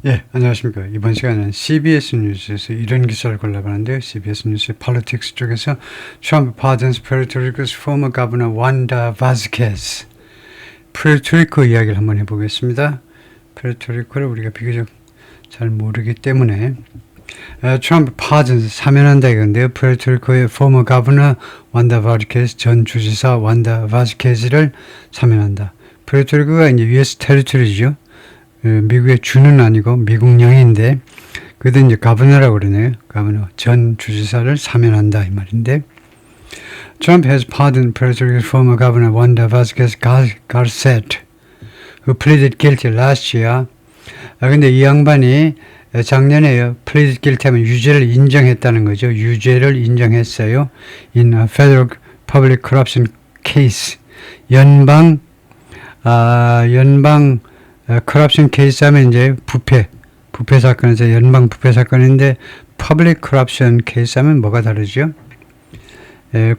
예, 안녕하십니까. 이번 시간은 CBS 뉴스에서 이런 기사를 골라봤는데요. CBS 뉴스 politics 쪽에서 Trump pardons Puerto Rico's former governor Wanda Vazquez. 푸에르토리코 이야기를 한번 해보겠습니다. 푸에르토리코를 우리가 비교적 잘 모르기 때문에 Trump pardons 사면한다 이건데요. 푸에르토리코의 former governor Wanda Vazquez 전 주지사 Wanda Vazquez를 사면한다. 푸에르토리코가 이제 US 테리토리죠. 미국의 주는 아니고 미국령인데 그래도 이제 가버너라고 그러네요. 가버너 전 주지사를 사면한다 이 말인데 Trump has pardoned Puerto Rico's former governor Wanda Vazquez Garcet who pleaded guilty last year. 근데 이 양반이 작년에요. pleaded guilty 하면 유죄를 인정했다는 거죠. 유죄를 인정했어요. In a federal public corruption case. 연방 corruption case 하면 이제 부패 사건에서 연방 부패 사건인데 public corruption case 하면 뭐가 다르죠?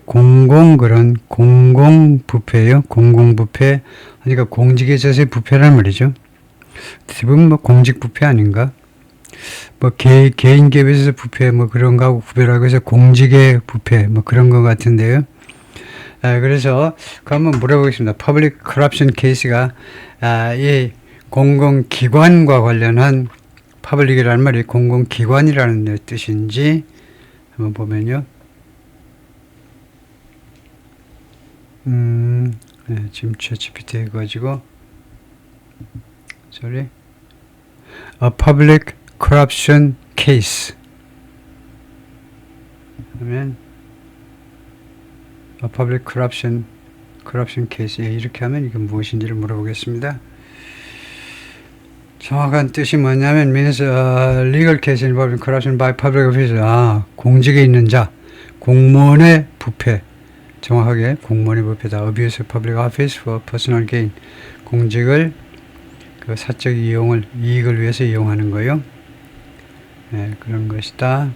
공공 부패예요. 공공 부패. 그러니까 공직에 있어서의 부패란 말이죠. 대부분 뭐 공직 부패 아닌가? 뭐 개인 기업에 있어서 부패 뭐 그런 거하고 구별하고 해서 공직의 부패 뭐 그런 거 같은데요. 그래서 그 한번 물어보겠습니다. public corruption case가 이 공공기관과 관련한 퍼블릭이라는 말이 공공기관이라는 뜻인지 한번 보면요. 지금 ChatGPT 해가지고 a public corruption case 하면 a public corruption case 이렇게 하면 이게 무엇인지를 물어보겠습니다. 정확한 뜻이 뭐냐면 means legal case involving corruption by public officials. 공직에 있는 자, 공무원의 부패. 정확하게 공무원의 부패다. abuse of public office for personal gain. 공직을 그 사적 이익을 위해서 이용하는 거요. 네, 그런 것이다.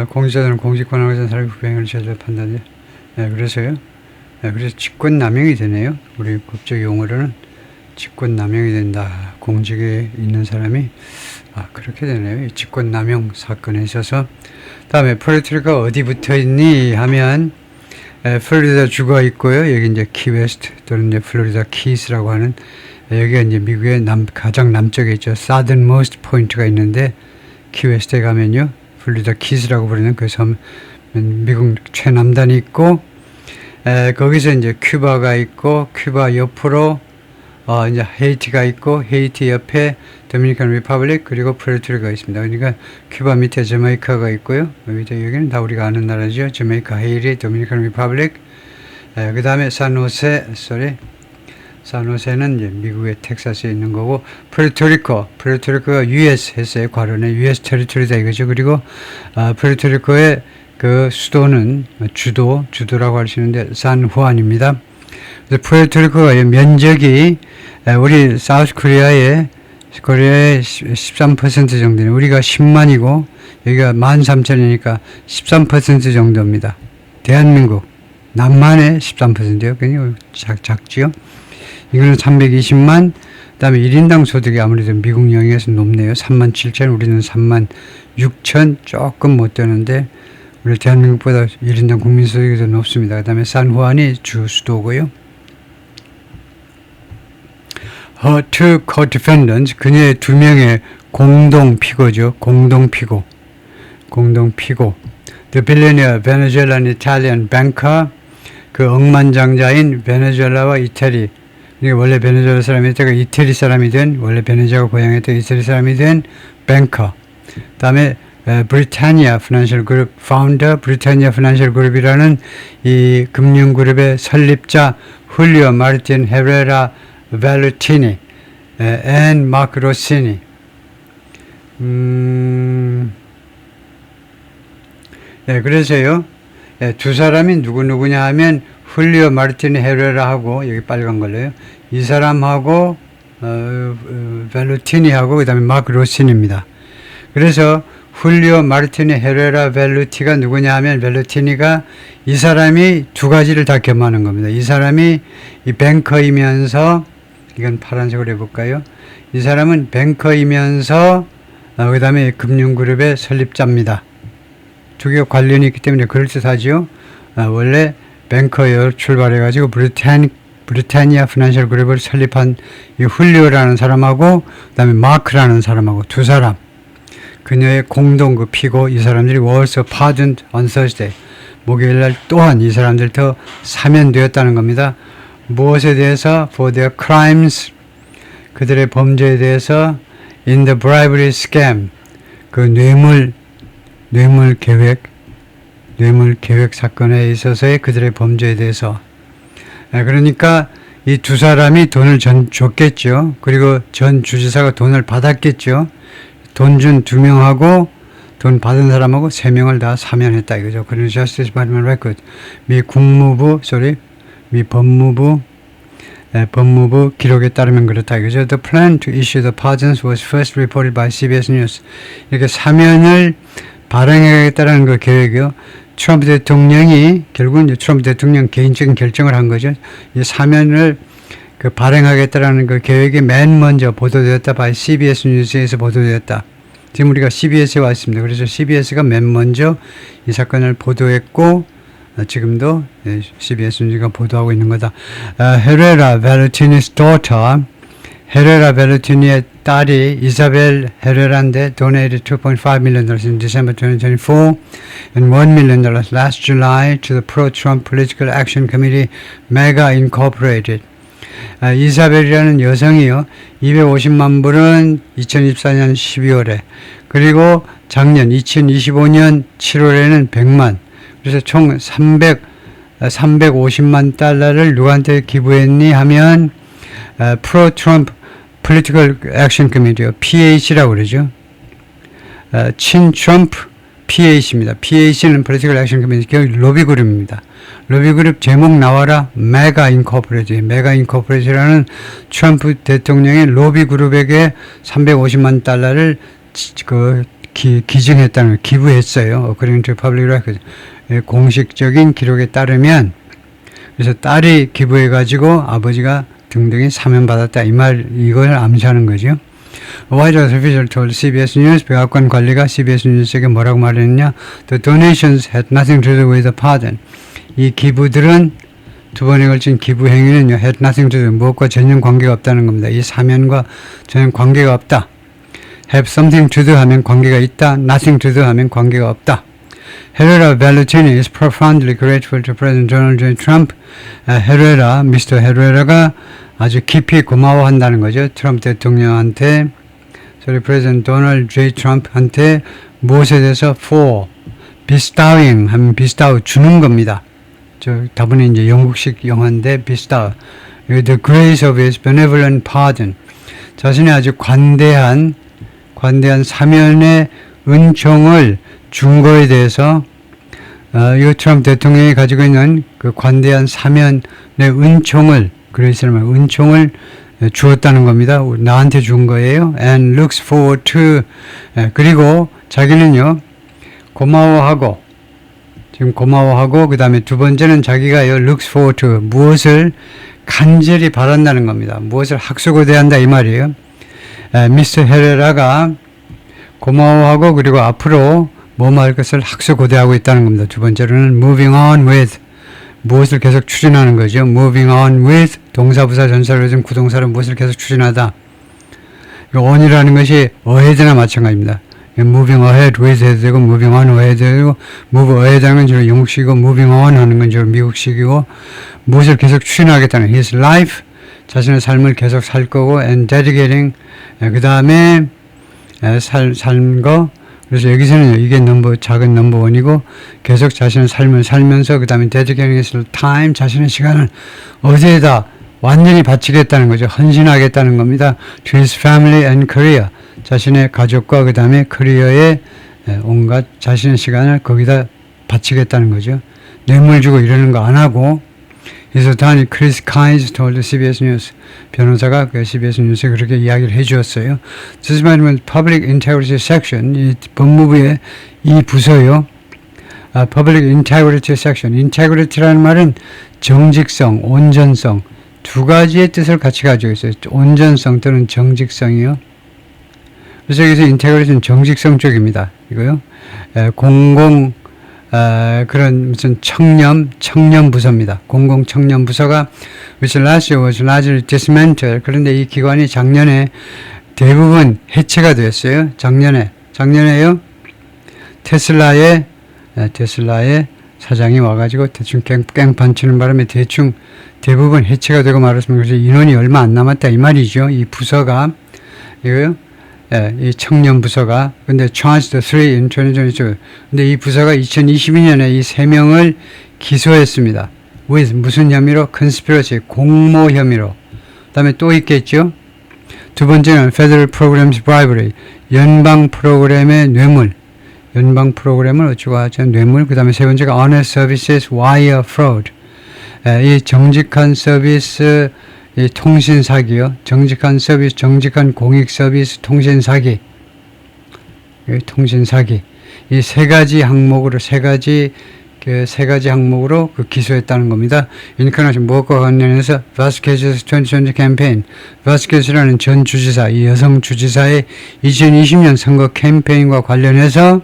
공직자들은 공직권을 가진 사람의 부행을 제대로 판단해. 그래서요. 그래서 직권남용이 되네요. 우리 법적 용어로는 직권남용이 된다. 공직에 있는 사람이 그렇게 되네요. 직권남용 사건에 있어서. 다음에 푸에르토리코가 어디 붙어 있니 하면 플로리다 주가 있고요. 여기 이제 키웨스트 또는 이제 플로리다 키스라고 하는 여기가 이제 미국의 가장 남쪽에 있죠. 사든모스트 포인트가 있는데 키웨스트에 가면요. 플로리다 키스라고 부르는 그 섬, 미국 최남단이 있고, 거기서 이제 큐바가 있고, 큐바 옆으로, 이제 헤이티가 있고, 헤이티 옆에 도미니칸 리퍼블릭, 그리고 푸에르토리코가 있습니다. 그러니까 큐바 밑에 저메이카가 있고요. 여기는 다 우리가 아는 나라죠. 저메이카, 헤이티, 도미니칸 리퍼블릭, 그 다음에 산호세는 이제 미국의 텍사스에 있는 거고, 푸에르토리코가 US 했어요. 괄호는 US 테리토리다 이거죠. 그리고, 푸에르토리코의 그 수도는 주도라고 할 수 있는데, 산후안입니다. 푸에르토리코가 면적이, 우리 사우스 코리아의 13% 정도네. 우리가 10만이고, 여기가 13,000이니까 13% 정도입니다. 대한민국, 남한의 13%요. 그냥 작지요. 이거는 320만, 그 다음에 1인당 소득이 아무래도 미국 영역에서 높네요. 37,000, 우리는 36,000, 조금 못 되는데, 우리 대한민국보다 1인당 국민 소득이 더 높습니다. 그 다음에 산후안이 주 수도고요. Her two co-defendants, 그녀의 두 명의 공동 피고죠. 공동 피고. The billionaire Venezuelan Italian banker, 그 억만장자인 베네수엘라와 이태리, 원래 베네수엘라 사람이었다가 이태리 사람이 된, 원래 베네수엘라 고향이었다가 이태리 사람이 된 뱅커. 다음에 브리타니아 피낸셜 그룹 파운더, 브리타니아 피낸셜 그룹이라는 이 금융그룹의 설립자 훌리오 마르틴 헤레라 벨루티니 앤 마크 로시니. 그래서요. 두 사람이 누구냐 하면 훌리오 마르티니 헤레라하고 여기 빨간 걸로요. 이 사람하고 벨루티니하고 그 다음에 마크 로신입니다. 그래서 훌리오 마르티니 헤레라 벨루티가 누구냐 하면 벨루티니가 이 사람이 두 가지를 다 겸하는 겁니다. 이 사람이 이 뱅커이면서 이건 파란색으로 해볼까요? 이 사람은 뱅커이면서 그 다음에 금융그룹의 설립자입니다. 두 개 관련이 있기 때문에 그럴듯하죠. 원래 뱅커에 출발해가지고 브리타니아 피낸셜 그룹을 설립한 이 훌리오라는 사람하고 그 다음에 마크라는 사람하고 두 사람 그녀의 공동 그 피고 이 사람들이 월서 파든 on Thursday 목요일날 또한 이 사람들도 사면되었다는 겁니다. 무엇에 대해서 for their crimes 그들의 범죄에 대해서 in the bribery scam 그 뇌물 계획 사건에 있어서의 그들의 범죄에 대해서 그러니까 이 두 사람이 돈을 줬겠죠. 그리고 전 주지사가 돈을 받았겠죠. 돈 준 두 명하고 돈 받은 사람하고 세 명을 다 사면했다 이거죠. 그런 Justice Department Record 미 법무부 기록에 따르면 그렇다 이거죠. The plan to issue the pardons was first reported by CBS News. 이렇게 사면을 발행하겠다는 그 계획이요. 트럼프 대통령이 결국은 트럼프 대통령 개인적인 결정을 한 거죠. 이 사면을 그 발행하겠다라는 그 계획이 맨 먼저 보도되었다. by CBS 뉴스에서 보도되었다. 지금 우리가 CBS에 와 있습니다. 그래서 CBS가 맨 먼저 이 사건을 보도했고 지금도 CBS 뉴스가 보도하고 있는 거다. 헤레라 벨루티니's daughter 헤레라 벨루티니의 딸이 이사벨 헤레라인데 donated $2.5 million in December 2024 and $1 million last July to the pro-Trump Political Action Committee, MEGA Incorporated. 이사벨이라는 여성이요. 250만 불은 2024년 12월에 그리고 작년 2025년 7월에는 100만 그래서 총 350만 달러를 누구한테 기부했니 하면 프로-트럼프 Political Action Committee요. PAC라고 그러죠. 친트럼프 PAC입니다. PAC는 Political Action Committee, 로비그룹입니다. 로비그룹 제목 나와라. MEGA Incorporated. MEGA Incorporated라는 트럼프 대통령의 로비그룹에게 350만 달러를 기증했다는 기부했어요. According to public record. 공식적인 기록에 따르면 그래서 딸이 기부해가지고 아버지가 등등이 사면받았다. 이걸 암시하는 거죠. White House official told CBS News, 백악관 관리가 CBS News에게 뭐라고 말했느냐? The donations had nothing to do with the pardon. 이 기부들은 두 번에 걸친 기부 행위는요, had nothing to do, 무엇과 전혀 관계가 없다는 겁니다. 이 사면과 전혀 관계가 없다. have something to do 하면 관계가 있다. nothing to do 하면 관계가 없다. Herrera Bellutini is profoundly grateful to President Donald J. Trump. Mr. Herrera가 아주 깊이 고마워한다는 거죠. 트럼프 대통령한테, President Donald J. Trump한테 무엇에 대해서 for, bestowing 하면 bestow 주는 겁니다. 다분히 이제 영국식 영어인데 bestow. The grace of his benevolent pardon. 자신의 아주 관대한 사면의 은총을 준 거에 대해서 이 트럼프 대통령이 가지고 있는 그 관대한 사면의 은총을 은총을 주었다는 겁니다. 나한테 준 거예요. And looks forward to 그리고 자기는요 고마워하고 그 다음에 두 번째는 자기가요 looks forward to 무엇을 간절히 바란다는 겁니다. 무엇을 학수고대한다 이 말이에요. 미스터 헤레라가 고마워하고 그리고 앞으로 뭐할 것을 학수고대하고 있다는 겁니다. 두 번째로는 moving on with 무엇을 계속 추진하는 거죠. moving on with 동사부사 전사로 좀 구동사로 무엇을 계속 추진하다. on이라는 것이 ahead나 마찬가지입니다. moving ahead with 해도 되고 moving on ahead 해도 되고 move ahead 하는 건 주로 영국식이고 moving on 하는 건 주로 미국식이고 무엇을 계속 추진하겠다는 his life 자신의 삶을 계속 살 거고 and dedicating 그 다음에 산 거 그래서 여기서는 이게 작은 넘버 원이고 계속 자신의 삶을 살면서 그 다음에 dedicating his time 자신의 시간을 어디에다 완전히 바치겠다는 거죠. 헌신하겠다는 겁니다. To his family and career 자신의 가족과 그 다음에 커리어에 온갖 자신의 시간을 거기다 바치겠다는 거죠. 뇌물 주고 이러는 거 안 하고. 그래서 단이 크리스 카인즈 told CBS News 변호사가 그 CBS 뉴스에 그렇게 이야기를 해주었어요. This 말은 Public Integrity Section 이 법무부의 이 부서요. Public Integrity Section. Integrity라는 말은 정직성, 온전성 두 가지의 뜻을 같이 가지고 있어요. 온전성 또는 정직성이요. 그래서 여기서 인테그리티는 정직성 쪽입니다. 이거요. 공공 그런 무슨 청렴 부서입니다. 공공 청렴 부서가 which last year was largely dismantled. 그런데 이 기관이 작년에 대부분 해체가 되었어요. 작년에요. 테슬라의 사장이 와가지고 대충 깽판 치는 바람에 대충 대부분 해체가 되고 말았습니다. 그래서 인원이 얼마 안 남았다 이 말이죠. 이 부서가 이거요. 이 청년 부서가 근데 charged 3 in 2022. 근데 이 부서가 2022년에 이 3명을 기소했습니다. with 무슨 혐의로? conspiracy 공모 혐의로. 그다음에 또 있겠죠. 두 번째는 federal programs bribery 연방 프로그램의 뇌물. 연방 프로그램을 어쩌고 하죠. 뇌물. 그다음에 세 번째가 honest services wire fraud. 이 정직한 서비스 이 통신 사기요. 정직한 서비스, 정직한 공익 서비스 통신 사기. 통신 사기. 이 세 가지 항목으로 그 기소했다는 겁니다. 인커너션 무엇과 관련해서 바스케즈's 2020 캠페인, 바스케즈라는 전 주지사, 이 여성 주지사의 2020년 선거 캠페인과 관련해서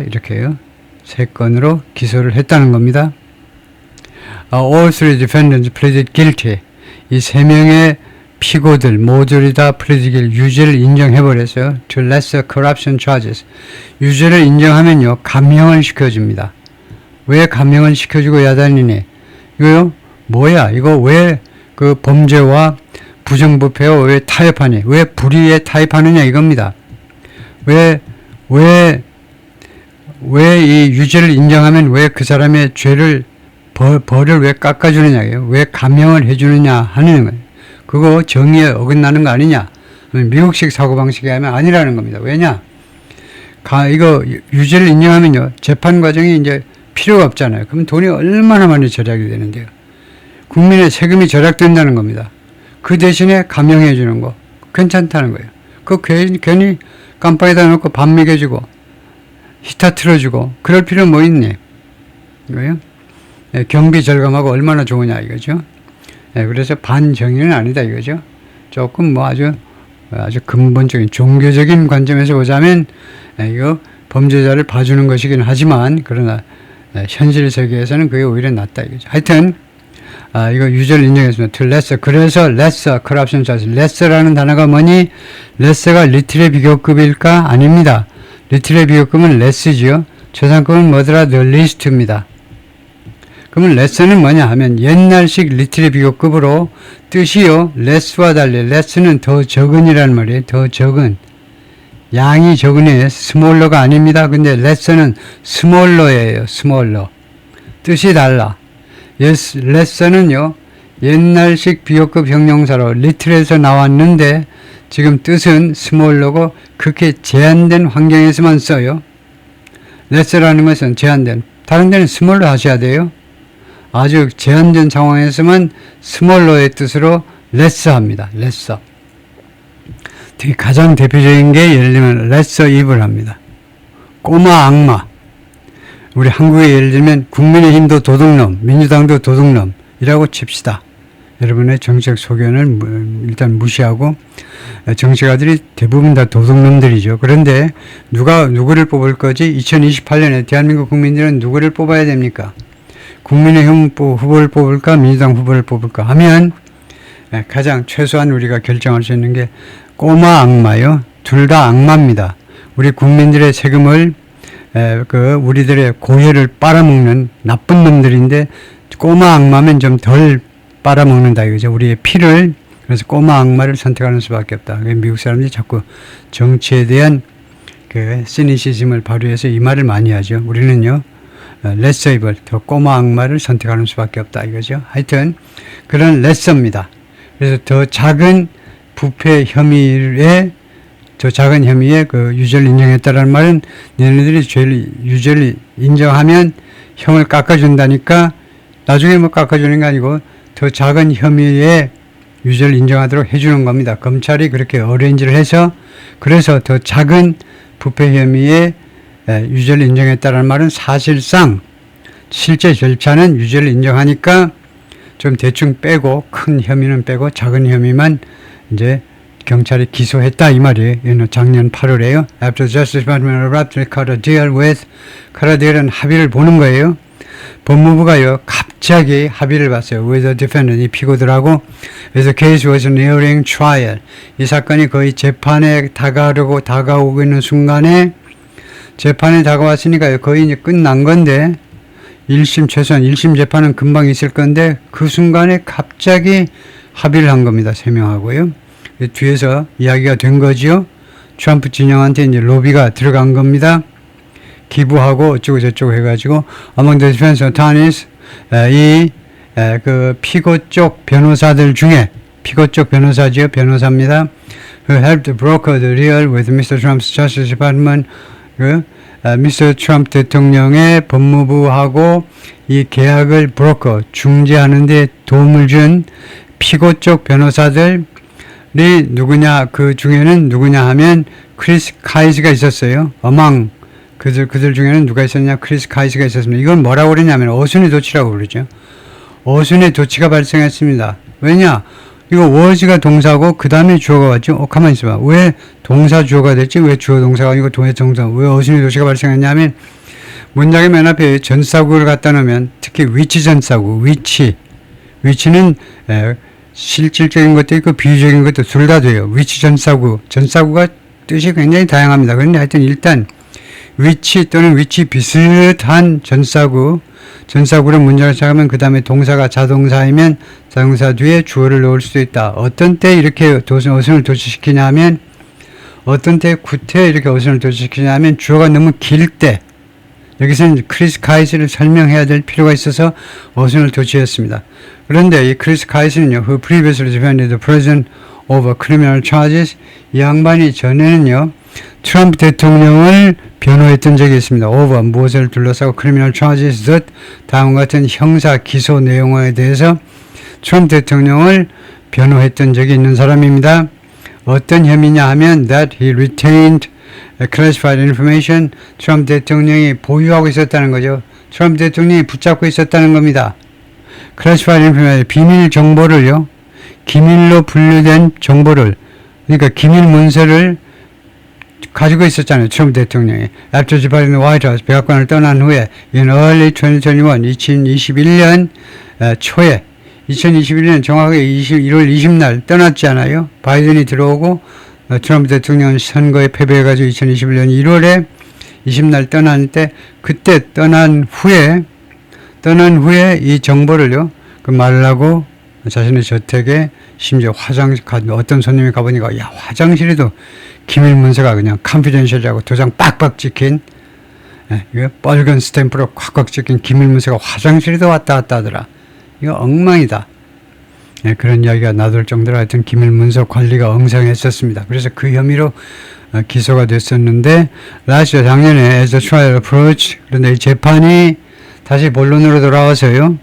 이렇게요. 세 건으로 기소를 했다는 겁니다. All three defendants pleaded guilty. 이 세 명의 피고들 모두 다 pleaded 유죄를 인정해버렸어요. To lesser corruption charges. 유죄를 인정하면요. 감형을 시켜줍니다. 왜 감형을 시켜주고 야단이니? 이거요? 뭐야? 이거 왜 그 범죄와 부정부패와 왜 타협하니? 왜 불의에 타협하느냐 이겁니다. 왜 이 유죄를 인정하면 왜 그 사람의 죄를 벌을 왜 깎아주느냐예요. 왜 감형을 해주느냐 하는 거예요. 그거 정의에 어긋나는 거 아니냐. 미국식 사고방식이 하면 아니라는 겁니다. 왜냐? 이거 유죄를 인정하면요. 재판 과정이 이제 필요가 없잖아요. 그러면 돈이 얼마나 많이 절약이 되는데요. 국민의 세금이 절약된다는 겁니다. 그 대신에 감형해 주는 거 괜찮다는 거예요. 그 괜히 깜빡이다 놓고 밥 먹여주고 히터 틀어주고 그럴 필요 뭐 있니? 이거요. 경비 절감하고 얼마나 좋으냐 이거죠. 그래서 반정의는 아니다 이거죠. 조금 뭐 아주 근본적인 종교적인 관점에서 보자면 이거 범죄자를 봐주는 것이긴 하지만 그러나 현실 세계에서는 그게 오히려 낫다 이거죠. 하여튼 이거 유죄를 인정했습니다. To lesser. 그래서 lesser corruption charge. lesser라는 단어가 뭐니? lesser가 리틀의 비교급일까? 아닙니다. 리틀의 비교급은 less지요. 최상급은 뭐더라? the least입니다. 그러면 less는 뭐냐 하면 옛날식 리틀의 비교급으로 뜻이요. less와 달리 less는 더 적은이라는 말이에요. 더 적은. 양이 적은이에요. small러가 아닙니다. 근데 less는 small러예요. smaller. 뜻이 달라. less는요. 옛날식 비교급 형용사로 little에서 나왔는데 지금 뜻은 small러고 그렇게 제한된 환경에서만 써요. less라는 것은 제한된. 다른 데는 small러 하셔야 돼요. 아주 제한된 상황에서만 스몰러의 뜻으로 레스 합니다. 레서. 특히 가장 대표적인 게 예를 들면 레서 입을 합니다. 꼬마 악마. 우리 한국에 예를 들면 국민의힘도 도둑놈, 민주당도 도둑놈이라고 칩시다. 여러분의 정책 소견을 일단 무시하고 정치가들이 대부분 다 도둑놈들이죠. 그런데 누구를 뽑을 거지? 2028년에 대한민국 국민들은 누구를 뽑아야 됩니까? 국민의힘 후보를 뽑을까 민주당 후보를 뽑을까 하면 가장 최소한 우리가 결정할 수 있는 게 꼬마 악마요. 둘 다 악마입니다. 우리 국민들의 세금을 우리들의 고혈을 빨아먹는 나쁜 놈들인데 꼬마 악마면 좀 덜 빨아먹는다 이거죠. 우리의 피를. 그래서 꼬마 악마를 선택하는 수밖에 없다. 미국 사람들이 자꾸 정치에 대한 그 시니시즘을 발휘해서 이 말을 많이 하죠. 우리는요. 레서이블, 더 꼬마 악마를 선택하는 수밖에 없다 이거죠. 하여튼 그런 레서입니다. 그래서 더 작은 부패 혐의에 그 유죄를 인정했다라는 말은 너희들이 유죄를 인정하면 형을 깎아준다니까 나중에 뭐 깎아주는 게 아니고 더 작은 혐의에 유죄를 인정하도록 해주는 겁니다. 검찰이 그렇게 어레인지를 해서 그래서 더 작은 부패 혐의에 유죄를 인정했다는 말은 사실상 실제 절차는 유죄를 인정하니까 좀 대충 빼고 큰 혐의는 빼고 작은 혐의만 이제 경찰이 기소했다 이 말이에요. 이는 작년 8월에요. After the Justice Department abruptly cut a deal with cut a deal은 합의를 보는 거예요. 법무부가요 갑자기 합의를 봤어요. with the defendant 이 피고들하고 as the case was nearing trial 이 사건이 거의 재판에 다가오고 있는 순간에 재판에 다가왔으니까 거의 이제 끝난 건데 1심 최소한 1심 재판은 금방 있을 건데 그 순간에 갑자기 합의를 한 겁니다. 세 명하고요. 뒤에서 이야기가 된 거지요. 트럼프 진영한테 이제 로비가 들어간 겁니다. 기부하고 어쩌고 저쩌고 해가지고 among the defense attorneys 그 피고 쪽 변호사들 중에 피고 쪽 변호사지요. 변호사입니다. who helped broker the deal with Mr. Trump's Justice Department 미스터 트럼프 대통령의 법무부하고 이 계약을 브로커 중재하는 데 도움을 준 피고 쪽 변호사들이 누구냐 그 중에는 누구냐 하면 크리스 카이즈가 있었어요. 그들 중에는 누가 있었냐 크리스 카이즈가 있었습니다. 이건 뭐라고 그러냐면 어순의 도치라고 그러죠. 어순의 도치가 발생했습니다. 왜냐 이거 was가 동사고 그 다음에 주어가 왔죠. 가만히 있어봐. 왜 동사 주어가 됐지? 왜 주어 동사가 아니고 동해 동사? 왜 어순의 도치가 발생했냐면 문장의 맨 앞에 전사구를 갖다 놓으면 특히 위치 전사구, 위치는 실질적인 것도 있고 비유적인 것도 둘 다 돼요. 위치 전사구가 뜻이 굉장히 다양합니다. 그런데 하여튼 일단 위치 또는 위치 비슷한 전사구를 문장을 시작하면 그 다음에 동사가 자동사이면 자동사 뒤에 주어를 넣을 수도 있다. 어떤 때 이렇게 어순을 도치시키냐 하면 어떤 때 구태 이렇게 어순을 도치시키냐 하면 주어가 너무 길 때 여기서는 크리스 카이스를 설명해야 될 필요가 있어서 어순을 도치했습니다. 그런데 이 크리스 카이스는요, who previously defended the president over criminal charges, 이 양반이 전에는요, 트럼프 대통령을 변호했던 적이 있습니다. over 무엇을 둘러싸고 criminal charges that 다음과 같은 형사 기소 내용에 대해서 트럼프 대통령을 변호했던 적이 있는 사람입니다. 어떤 혐의냐 하면 that he retained classified information 트럼프 대통령이 보유하고 있었다는 거죠. 트럼프 대통령이 붙잡고 있었다는 겁니다. classified information 비밀 정보를요. 기밀로 분류된 정보를 그러니까 기밀 문서를 가지고 있었잖아요. 트럼프 대통령이. After departing the White House, 백악관을 떠난 후에 in early 2021년 초에 2021년 정확하게 1월 20날 떠났잖아요. 바이든이 들어오고 트럼프 대통령 선거에 패배해가지고 2021년 1월에 20날 떠날 때 그때 떠난 후에 이 정보를요. 그 말하고 자신의 저택에 심지어 화장실 어떤 손님이 가보니까 야 화장실에도 기밀 문서가 그냥 컨피덴셜이라고 도장 빡빡 찍힌 이거 빨간 스탬프로 꽉꽉 찍힌 기밀 문서가 화장실에도 왔다 갔다 하더라. 이거 엉망이다. 그런 이야기가 나돌 정도로 하여튼 기밀 문서 관리가 엉성했었습니다. 그래서 그 혐의로 기소가 됐었는데 라시아 작년에 as the trial approach 그런데 이 재판이 다시 본론으로 돌아와서요.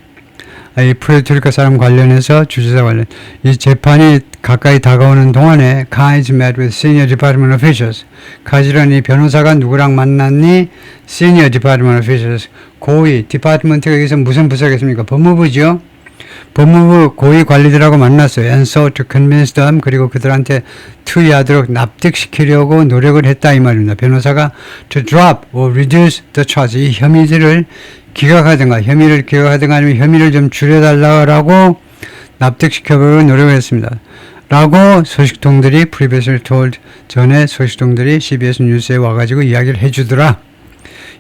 이 푸에르토리코 사람 관련해서 주지사 관련 이 재판이 가까이 다가오는 동안에 Kais met with senior department officials. 카이즈라는 이 변호사가 누구랑 만났니? Senior department officials. 고위 디파트먼트가 여기서 무슨 부서겠습니까? 법무부죠. 법무부 고위 관리들하고 만났어요. And so to convince them 그리고 그들한테 투의하도록 납득시키려고 노력을 했다 이 말입니다. 변호사가 to drop or reduce the charge 이 혐의를 기각하든가 아니면 혐의를 좀 줄여달라고 납득시켜보려고 노력을 했습니다. 라고 소식통들이 previously told 전에 소식통들이 CBS 뉴스에 와가지고 이야기를 해주더라.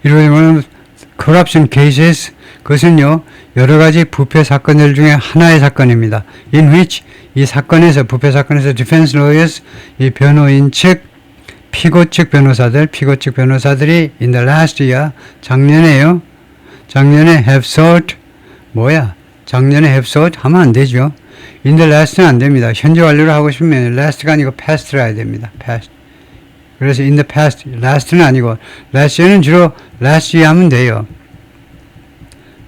이러면 corruption cases 그것은요 여러 가지 부패 사건들 중에 하나의 사건입니다. In which 이 사건에서 부패 사건에서 defense lawyers 이 변호인 측 피고 측 변호사들이 in the last year 작년에 have sought 작년에 have sought 하면 안 되죠. in the last는 안 됩니다. 현재 완료를 하고 싶으면 last가 아니고 past를 해야 됩니다. past. 그래서 in the past last는 아니고 last year는 주로 last year 하면 돼요.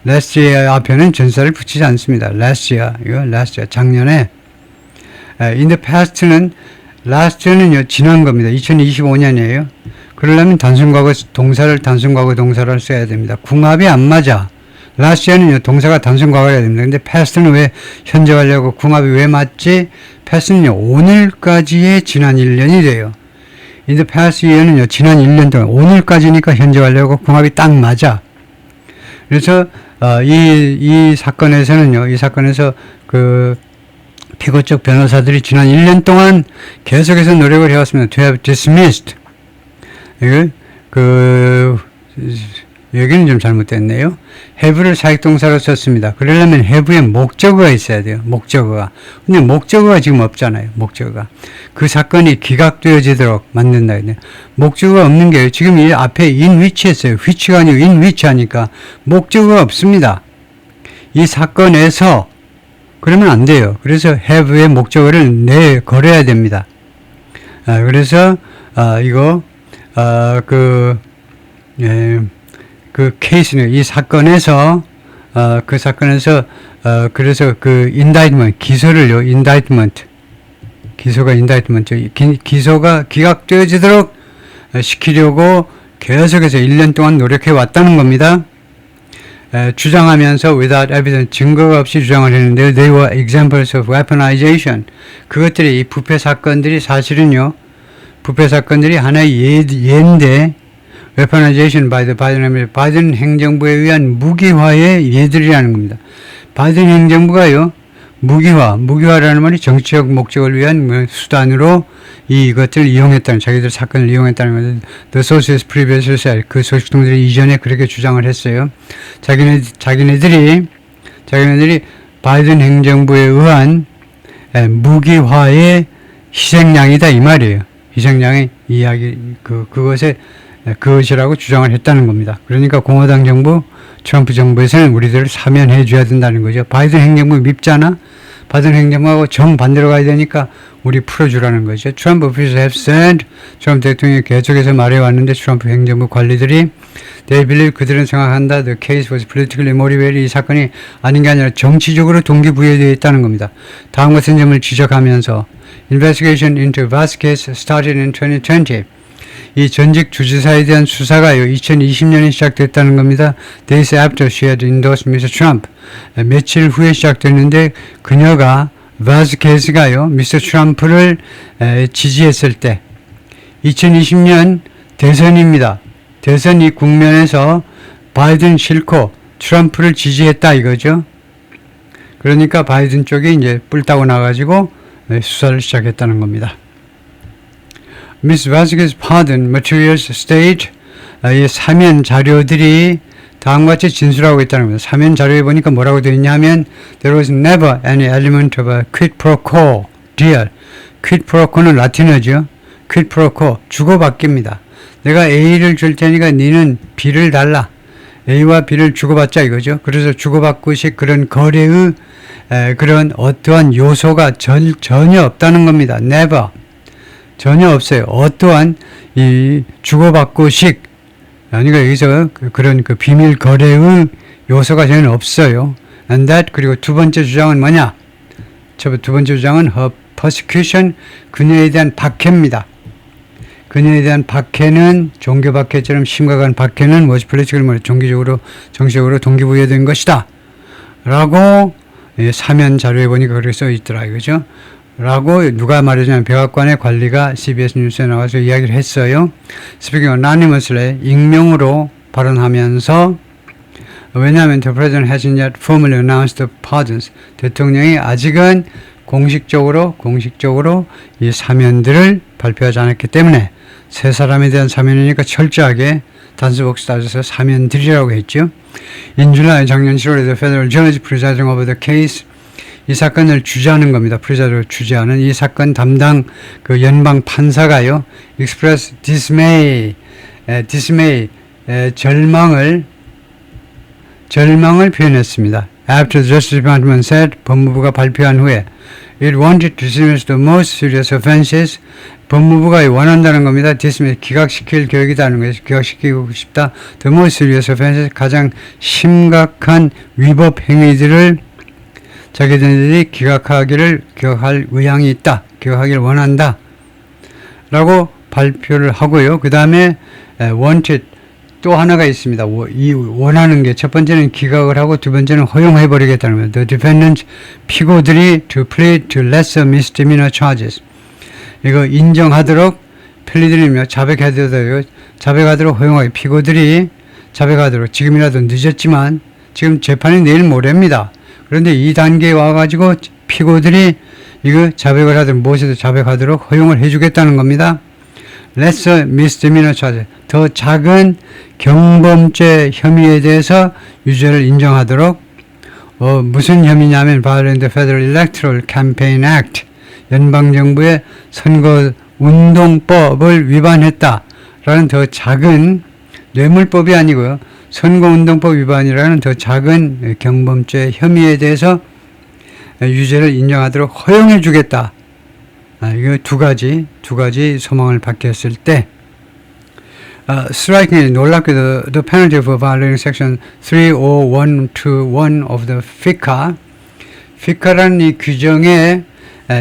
last year 앞에는 전사를 붙이지 않습니다. last year, 이거 last year, 작년에. in the past는 last는요, 지난 겁니다. 2025년이에요. 그러려면 단순과거 동사를 단순과거 동사를 써야 됩니다. 궁합이 안 맞아. last year는요, 동사가 단순과거를 해야 됩니다. 근데 past는 왜 현재 완료하고 궁합이 왜 맞지? past는요, 오늘까지의 지난 1년이 돼요. in the past year는요, 지난 1년 동안 오늘까지니까 현재 완료하고 궁합이 딱 맞아. 그래서 이 사건에서는요, 이 사건에서 그 피고 쪽 변호사들이 지난 1년 동안 계속해서 노력을 해왔습니다. To have dismissed. 여기는 좀 잘못됐네요. have를 사역동사로 썼습니다. 그러려면 have에 목적어가 있어야 돼요. 목적어가. 근데 목적어가 지금 없잖아요. 목적어가. 그 사건이 기각되어지도록 만든다. 목적어가 없는 게 지금 이 앞에 in which 했어요. which가 아니고 in which 하니까 목적어가 없습니다. 이 사건에서 그러면 안 돼요. 그래서 have의 목적어를 내걸어야 됩니다. 그래서 그 케이스는 이 사건에서 그래서 그 indictment 기소를요, indictment 기소가 indictment 기소가 기각되어지도록 시키려고 계속해서 1년 동안 노력해 왔다는 겁니다. 주장하면서 without evidence 증거가 없이 주장을 했는데 they were examples of weaponization. 그것들이 이 부패 사건들이 사실은요, 부패 사건들이 하나의 예인데 weaponization by the 바이든 행정부에 의한 무기화의 예들이라는 겁니다. 바이든 행정부가요, 무기화라는 말이 정치적 목적을 위한 수단으로 이것들을 이용했다는, 자기들 사건을 이용했다는 것을 The sources previously said, 그 소식통들이 이전에 그렇게 주장을 했어요. 자기네들이 바이든 행정부에 의한 무기화의 희생양이다 이 말이에요. 희생양의 이야기, 그것이라고 주장을 했다는 겁니다. 그러니까 공화당 정부, 트럼프 정부에서는 우리들을 사면해 줘야 된다는 거죠. 바이든 행정부 밉잖아? 바이든 행정부하고 정반대로 가야 되니까 우리 풀어주라는 거죠. 트럼프 officials have said, 트럼프 대통령이 계속해서 말해왔는데 트럼프 행정부 관리들이 they believe, 그들은 생각한다, the case was politically motivated, 이 사건이 아닌 게 아니라 정치적으로 동기부여되어 있다는 겁니다. 다음 같은 점을 지적하면서 investigation into Vasquez started in 2020. 이 전직 주지사에 대한 수사가요, 2020년에 시작됐다는 겁니다. Days after she had endorsed Mr. Trump. 며칠 후에 시작됐는데 그녀가 바스케스가요, 미스터 트럼프를 지지했을 때 2020년 대선입니다. 대선 이 국면에서 바이든 싫고 트럼프를 지지했다 이거죠. 그러니까 바이든 쪽이 이제 뿔 따고 나가지고 수사를 시작했다는 겁니다. Miss Vasquez pardon materials state, 이 사면 자료들이 다음과 같이 진술하고 있다는 겁니다. 사면 자료에 보니까 뭐라고 되어 있냐 하면 There was never any element of a quid pro quo deal. quid pro quo는 라틴어죠. quid pro quo, 주고받기입니다. 내가 A를 줄 테니까 니는 B를 달라. A와 B를 주고받자 이거죠. 그래서 주고받고식 그런 거래의 그런 어떠한 요소가 전혀 없다는 겁니다. never. 전혀 없어요. 어떠한 이 주고받고식, 그러니까 여기서 그런 비밀 거래의 요소가 전혀 없어요. And that, 그리고 두 번째 주장은 뭐냐? 두 번째 주장은 her persecution, 그녀에 대한 박해입니다. 그녀에 대한 박해는 종교 박해처럼 심각한 박해는 was politically, 정치적으로 동기부여된 것이다. 라고 사면 자료에 보니까 그렇게 써 있더라 이거죠. 라고 누가 말하자면 백악관의 관리가 CBS 뉴스에 나와서 이야기를 했어요. Speaking anonymously, 익명으로 발언하면서, 왜냐하면 the president hasn't yet formally announced the pardons. 대통령이 아직은 공식적으로 이 사면들을 발표하지 않았기 때문에 세 사람에 대한 사면이니까 철저하게 단수복수 따져서 사면들이라고 했죠. In July, 작년 7월에 the federal judge presiding over the case, 이 사건을 주재하는 겁니다. 프리자를 주재하는 이 사건 담당 그 연방 판사가요, express dismay, 절망을 표현했습니다. After the Justice Department said, 법무부가 발표한 후에, it wanted to dismiss the most serious offenses, 법무부가 원한다는 겁니다. 디스미스 기각시킬 계획이다는 것이 기각시키고 싶다. The most serious offenses 가장 심각한 위법 행위들을 자기들이 기각할 의향이 있다. 기각하기를 원한다. 라고 발표를 하고요. 그 다음에 wanted 또 하나가 있습니다. 이 원하는 게 첫 번째는 기각을 하고 두 번째는 허용해버리겠다는 겁니다. The defendants 피고들이 to plead to lesser misdemeanor charges. 이거 인정하도록 플리드리며 자백하도록 허용하게 피고들이 자백하도록 지금이라도 늦었지만 지금 재판이 내일 모레입니다. 그런데 이 단계에 와가지고 피고들이 이거 자백을 하도록 무엇이든 자백하도록 허용을 해주겠다는 겁니다. lesser misdemeanor charge 더 작은 경범죄 혐의에 대해서 유죄를 인정하도록 무슨 혐의냐면 violating the Federal Electoral Campaign Act 연방정부의 선거운동법을 위반했다라는 더 작은 뇌물법이 아니고요. 선거운동법 위반이라는 더 작은 경범죄 혐의에 대해서 유죄를 인정하도록 허용해 주겠다. 이거 두 가지 소망을 받겠을 때 strikingly 놀랍게도 the penalty for violating section 30121 of the FICA라는 이 규정에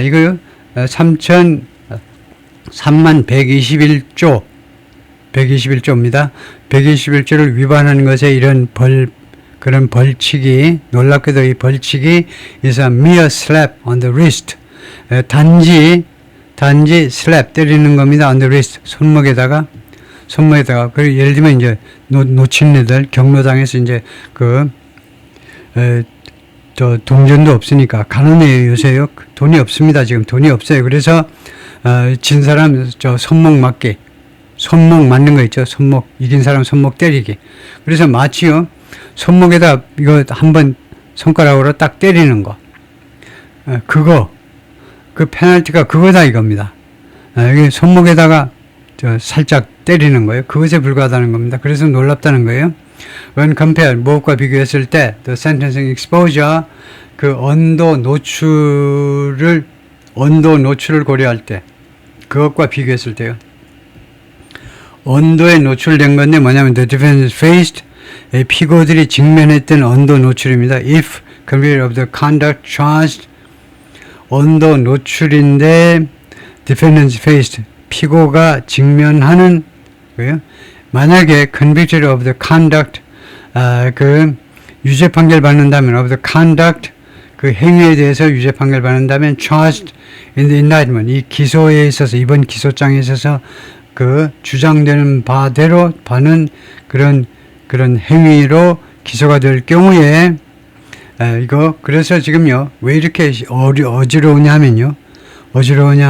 이거 3,121조입니다. 121조를 위반하는 것에 이런 그런 벌칙이 놀랍게도 이 벌칙이 is a mere slap on the wrist. 단지 slap 때리는 겁니다. on the wrist 손목에다가 그 예를 들면 이제 놓친 애들 경로당에서 이제 저 동전도 없으니까 가난해요. 요새요. 돈이 없습니다. 지금 돈이 없어요. 그래서 진 사람 저 손목 맞는 거 있죠. 이긴 사람 손목 때리기. 그래서 마치요. 손목에다 이거 한번 손가락으로 딱 때리는 거. 그 페널티가 그거다 이겁니다. 여기 손목에다가 살짝 때리는 거예요. 그것에 불과하다는 겁니다. 그래서 놀랍다는 거예요. When compared, 무엇과 비교했을 때, the sentencing exposure, 그 언도 노출을 고려할 때, 그것과 비교했을 때요. 언도에 노출된 건데 뭐냐면, the defendant faced, 피고들이 직면했던 언도 노출입니다. If convicted of the conduct charged, 언도 노출인데, defendants faced, 피고가 직면하는 거예요. 만약에 convicted of the conduct 그 유죄 판결 받는다면 of the conduct 그 행위에 대해서 유죄 판결 받는다면 charged in the indictment 이 기소에 있어서 이번 기소장에 있어서 그 주장되는 바대로 받는 그런 행위로 기소가 될 경우에 이거 그래서 지금요 왜 이렇게 어지러우냐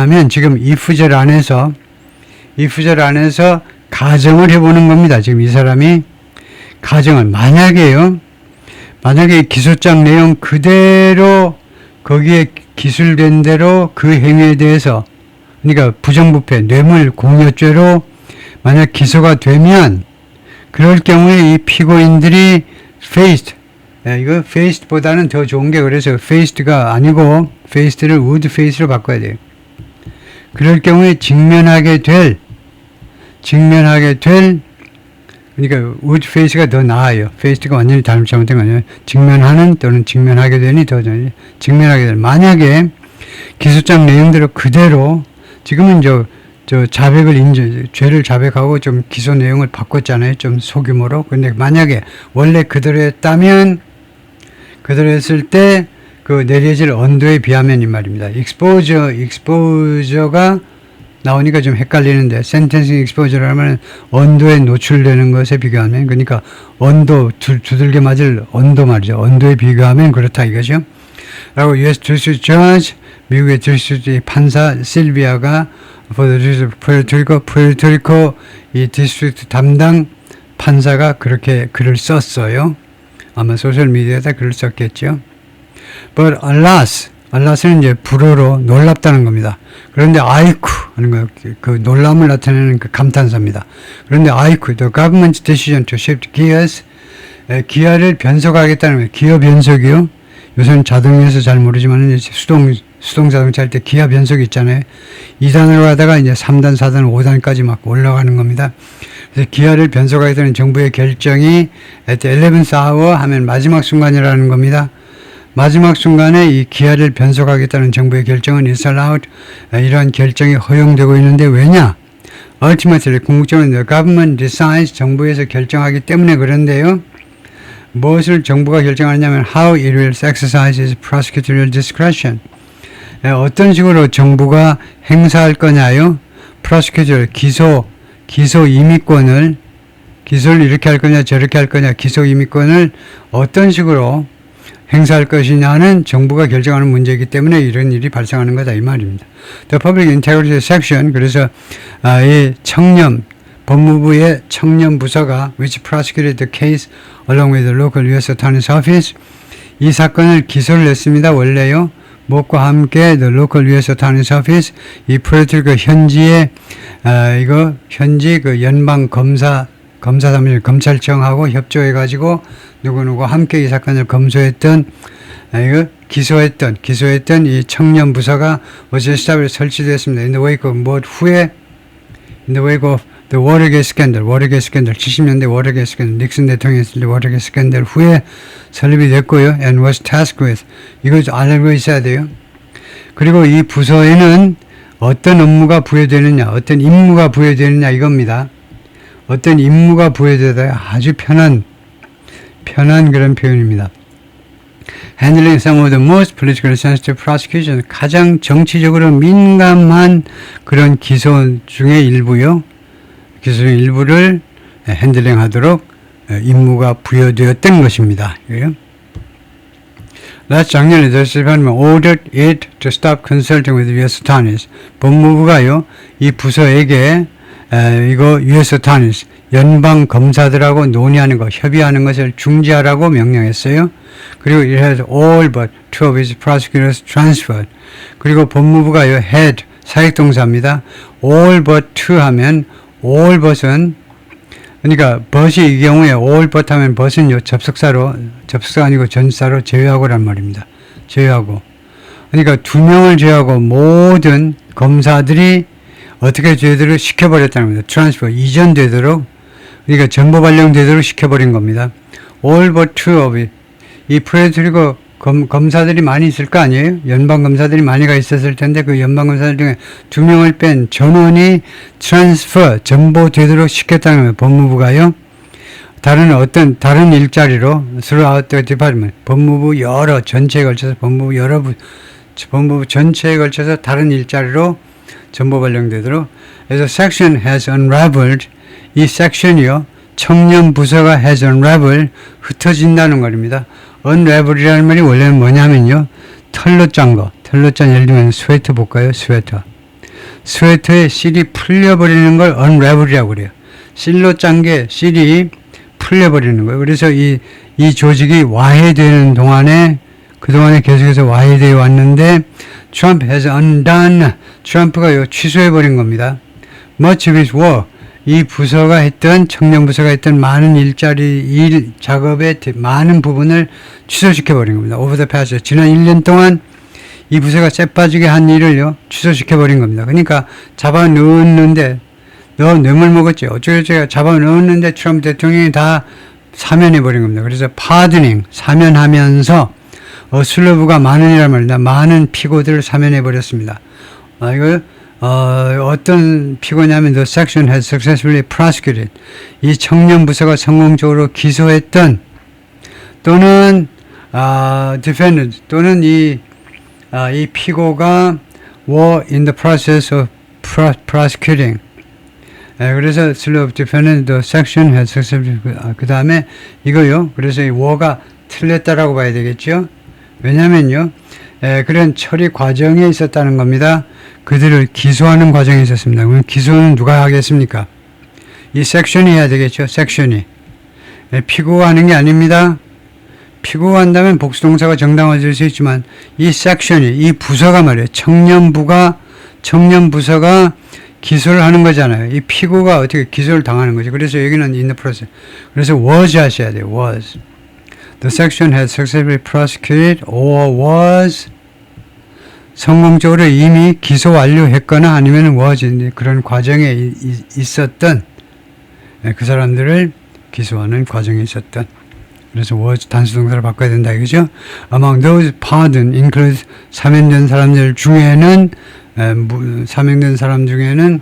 하면 지금 이 구절 안에서 가정을 해보는 겁니다. 지금 이 사람이 가정을 만약에 기소장 내용 그대로 거기에 기술된 대로 그 행위에 대해서 그러니까 부정부패 뇌물 공여죄로 만약 기소가 되면 그럴 경우에 이 피고인들이 faced 이거 faced보다는 더 좋은 게 그래서 faced가 아니고 faced를 would face로 바꿔야 돼요. 그럴 경우에 직면하게 될 그러니까 would face가 더 나아요. faced가 완전히 잘못된 거 아니에요. 직면하는 또는 직면하게 되니 더 직면하게 될 만약에 기소장 내용대로 그대로 지금은 저 죄를 자백하고 좀 기소 내용을 바꿨잖아요. 좀 소규모로. 근데 만약에 원래 그대로 했다면 그대로 했을 때 그 내려질 언도에 비하면 이 말입니다. exposure가 나오니까 좀 헷갈리는데 sentencing exposure라면 언도에 노출되는 것에 비교하면 그러니까 언도 두들겨 맞을 언도 말이죠. 언도에 비교하면 그렇다 이거죠. 라고 US District Judge 미국의 디스트릭트 판사 실비아가 for the District of Puerto Rico 이 디스트릭트 담당 판사가 그렇게 글을 썼어요. 아마 소셜미디어에다 글을 썼겠죠. But alas는 이제 불어로 놀랍다는 겁니다. 그런데 아이쿠 하는 거, 그 놀람을 나타내는 그 감탄사입니다. 그런데 아이쿠, the government's decision to shift gears, 기아를 변속하겠다는 거예요. 기어 변속이요. 요새는 자동에서 잘 모르지만 수동 수동자동차 할 때 기아 변속이 있잖아요. 2단으로 가다가 이제 3단, 4단, 5단까지 막 올라가는 겁니다. 그래서 기아를 변속하게 되는 정부의 결정이 at the 11th hour 하면 마지막 순간이라는 겁니다. 마지막 순간에 이 기아를 변속하겠다는 정부의 결정은 is allowed. 이러한 결정이 허용되고 있는데 왜냐? Ultimately, 궁극적으로 the government decides, 정부에서 결정하기 때문에 그런데요. 무엇을 정부가 결정하냐면 how it will exercise its prosecutorial discretion. 어떤 식으로 정부가 행사할 거냐요? prosecutorial, 기소 임의권을, 기소를 이렇게 할 거냐 저렇게 할 거냐, 기소 임의권을 어떤 식으로 행사할 것이냐는 정부가 결정하는 문제이기 때문에 이런 일이 발생하는 거다 이 말입니다. The Public Integrity Section, 그래서 이 청렴, 법무부의 청렴 부서가 which prosecuted the case along with the local U.S. Attorney's Office, 이 사건을 기소를 했습니다. 원래요. 무엇과 함께 the local U.S. Attorney's Office, 이 프로젝트 그 현지의 현지 그 연방 검사사무실 검찰청하고 협조해가지고 누구누구 함께 이 사건을 검소했던 기소했던 이 청년 부서가 어제 시작을 설치되었습니다. In the wake of in the wake of the Watergate scandal, 70년대 워터게이트 스캔들, 닉슨 대통령이 있을 때 워터게이트 스캔들 후에 설립이 됐고요. And was tasked with, 이거 알고 있어야 돼요. 그리고 이 부서에는 어떤 업무가 부여되느냐, 어떤 임무가 부여되느냐 이겁니다. 어떤 임무가 부여되다 아주 편한 그런 표현입니다. Handling some of the most politically sensitive prosecutions, 가장 정치적으로 민감한 그런 기소 중의 일부요. 기소 중 일부를 핸들링하도록 임무가 부여되었던 것입니다. 작년에 The Department ordered it to stop consulting with U.S. attorneys. 법무부가요, 이 부서에게 이거 U.S. attorneys, 연방 검사들하고 논의하는 것, 협의하는 것을 중지하라고 명령했어요. 그리고 it has all but two of its prosecutors transferred. 그리고 법무부가요, had, 사역동사입니다. all but two 하면 all but은, 그러니까 but이 이 경우에 all but 하면 but은요, 접속사가 아니고 전사로 제외하고란 말입니다. 제외하고. 그러니까 2명을 제외하고 모든 검사들이 어떻게 되도록 시켜버렸다는 겁니다. 트랜스퍼, 이전되도록, 그러니까 정보 발령되도록 시켜버린 겁니다. all but two of it. 이 프레드리고 검사들이 많이 있을 거 아니에요? 연방 검사들이 많이가 있었을 텐데 그 연방 검사들 중에 2명을 뺀 전원이 트랜스퍼, 전보되도록 시켰다는 거예요. 법무부가요. 다른 일자리로 throughout the department, 법무부 전체에 걸쳐서 법무부 전체에 걸쳐서 다른 일자리로 정보 발령되도록. 그래서 section has unraveled, 이 섹션이요, 청년 부서가 has unraveled, 흩어진다는 말입니다. unravel이라는 말이 원래는 뭐냐면요, 털로 짠 예를 들면 스웨터 볼까요? 스웨터의 실이 풀려버리는 걸 unravel이라고 그래요. 실로 짠 게 실이 풀려버리는 거예요. 그래서 이 조직이 와해되는 동안에, 그동안에 계속해서 와해되어 왔는데 Trump has undone, 트럼프가 취소해버린 겁니다. Much of his work, 이 부서가 했던, 청년 부서가 했던 많은 일 작업의 많은 부분을 취소시켜버린 겁니다. Over the past, 지난 1년 동안 이 부서가 쎄빠지게 한 일을요, 취소시켜버린 겁니다. 그러니까 잡아 넣었는데, 너 뇌물 먹었지? 어쩌고저쩌고 잡아 넣었는데 트럼프 대통령이 다 사면해버린 겁니다. 그래서 파드닝, 사면하면서 슬러브가 많은이란 말입니다. 많은 피고들을 사면해버렸습니다. 이걸 어떤 피고냐면 the section has successfully prosecuted, 이 청년 부서가 성공적으로 기소했던 또는 defendant 또는 이 피고가 were in the process of prosecuting. 그래서 slave defendant the section has successfully, 그 다음에 이거요. 그래서 이 were가 틀렸다라고 봐야 되겠죠. 왜냐면요, 그런 처리 과정에 있었다는 겁니다. 그들을 기소하는 과정에 있었습니다. 그럼 기소는 누가 하겠습니까? 이 섹션이 해야 되겠죠. 섹션이. 피고가 하는 게 아닙니다. 피고가 한다면 복수동사가 정당화될 수 있지만 이 섹션이, 이 부서가 말이에요. 청년 부서가 기소를 하는 거잖아요. 이 피고가 어떻게 기소를 당하는 거죠. 그래서 여기는 in the process. 그래서 was 하셔야 돼요. was. The section had successfully prosecuted or was 성공적으로 이미 기소 완료했거나 아니면 워진 그런 과정에 있었던 그 사람들을 기소하는 과정에 있었던 그래서 was 단수동사를 바꿔야 된다 이거죠. Among those pardoned include 사면된 사람들 중에는 사면된 사람 중에는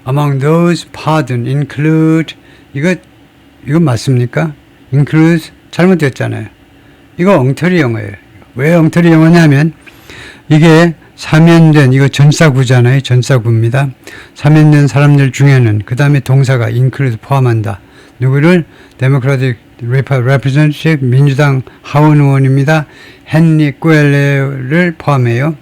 among those pardoned include 이거 맞습니까? include 잘못됐잖아요. 이거 엉터리 영어예요. 왜 엉터리 영어냐면 이게 사면된 이거 전사구잖아요. 전사구입니다. 사면된 사람들 중에는 그 다음에 동사가 include 포함한다. 누구를? Democratic Representative 민주당 하원 의원입니다. 헨리 꾸엘레를 포함해요.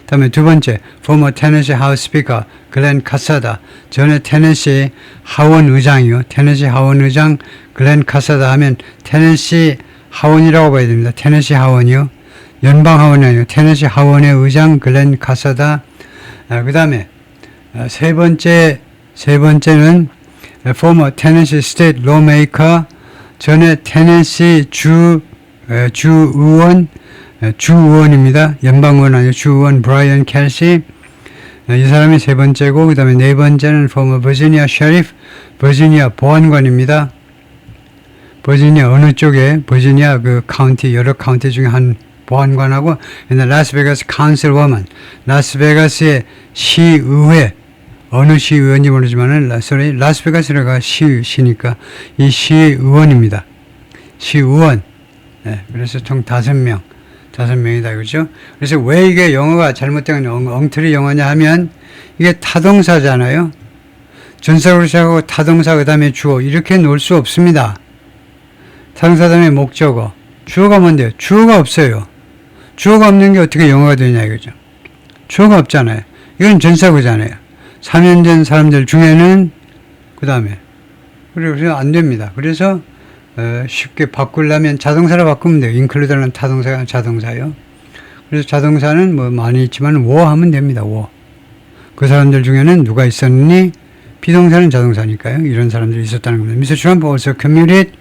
다음에 두 번째 former Tennessee House Speaker 글렌 카사다 전에 테네시 하원 의장이요. 테네시 하원 의장 글렌 카사다 하면 테네시 하원이라고 봐야 됩니다. 테네시 하원이요. 연방 하원이 아니고 테네시 하원의 의장 글렌 카사다. 그 다음에 세 번째는 former Tennessee State Lawmaker 전에 테네시 주의원입니다. 연방의원 아니고 주의원 브라이언 켈시. 이 사람이 세 번째고 그 다음에 네 번째는 former Virginia Sheriff 버지니아 보안관입니다. 버지니아 어느 쪽에 버지니아 그 카운티 여러 카운티 중에 한 보안관하고 라스베가스 카운슬워먼 라스베가스의 시의회 어느 시의원인지 모르지만은 라스베가스가 시니까 이 시의원입니다. 시의원. 네, 그래서 총 5명이다 그렇죠? 그래서 왜 이게 영어가 잘못된 엉터리 영어냐 하면 이게 타동사잖아요. 전사로 시작하고 타동사 그다음에 주어 이렇게 놓을 수 없습니다. 타동사 다음에 목적어. 주어가 뭔데요? 주어가 없어요. 주어가 없는 게 어떻게 영어가 되냐 이거죠. 주어가 없잖아요. 이건 전사구잖아요. 사면된 사람들 중에는 그 다음에 그래서 안 됩니다. 그래서 쉽게 바꾸려면 자동사로 바꾸면 돼요. include는 타동사가 자동사요. 그래서 자동사는 뭐 많이 있지만 were 하면 됩니다. were. 그 사람들 중에는 누가 있었니? 비동사는 자동사니까요. 이런 사람들이 있었다는 겁니다. Mr. Trump also commuted.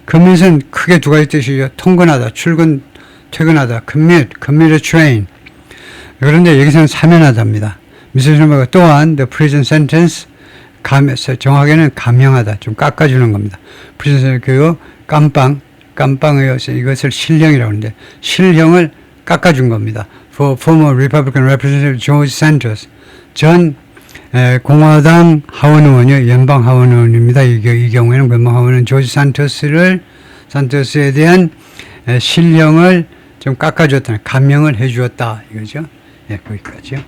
commute은 크게 두 가지 뜻이죠. 통근하다, 출근, 퇴근하다. commute a train. 그런데 여기서는 사면하다입니다. Mr. Trump가 또한 the prison sentence 정확하게는 감형하다, 좀 깎아주는 겁니다. prison 그 깜빵을 이것을 실형이라고 하는데 실형을 깎아준 겁니다. For former Republican Representative George Santos 전 공화당 하원 의원이요, 연방 하원 의원입니다. 이 경우에는 연방 하원은 조지 산토스에 대한 실형을 좀 깎아줬다, 감형을 해주었다 이거죠. 예, 거기까지요.